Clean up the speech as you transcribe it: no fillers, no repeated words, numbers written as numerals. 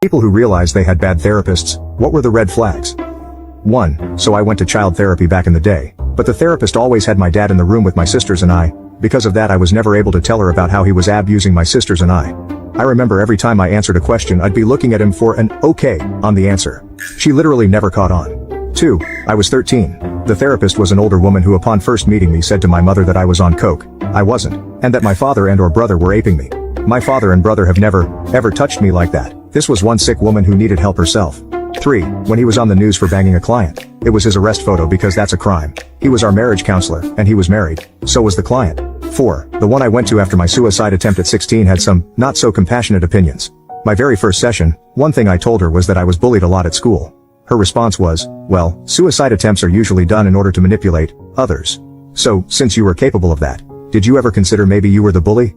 People who realized they had bad therapists, what were the red flags? 1. So I went to child therapy back in the day, but the therapist always had my dad in the room with my sisters and I. Because of that I was never able to tell her about how he was abusing my sisters and I. I remember every time I answered a question I'd be looking at him for an okay on the answer. She literally never caught on. 2. I was 13. The therapist was an older woman who upon first meeting me said to my mother that I was on coke. I wasn't, and that my father and or brother were aping me. My father and brother have never, ever touched me like that. This was one sick woman who needed help herself. 3. When he was on the news for banging a client. It was his arrest photo because that's a crime. He was our marriage counselor, and he was married. So was the client. 4. The one I went to after my suicide attempt at 16 had some, not so compassionate opinions. My very first session, one thing I told her was that I was bullied a lot at school. Her response was, well, suicide attempts are usually done in order to manipulate others. So, since you were capable of that, did you ever consider maybe you were the bully?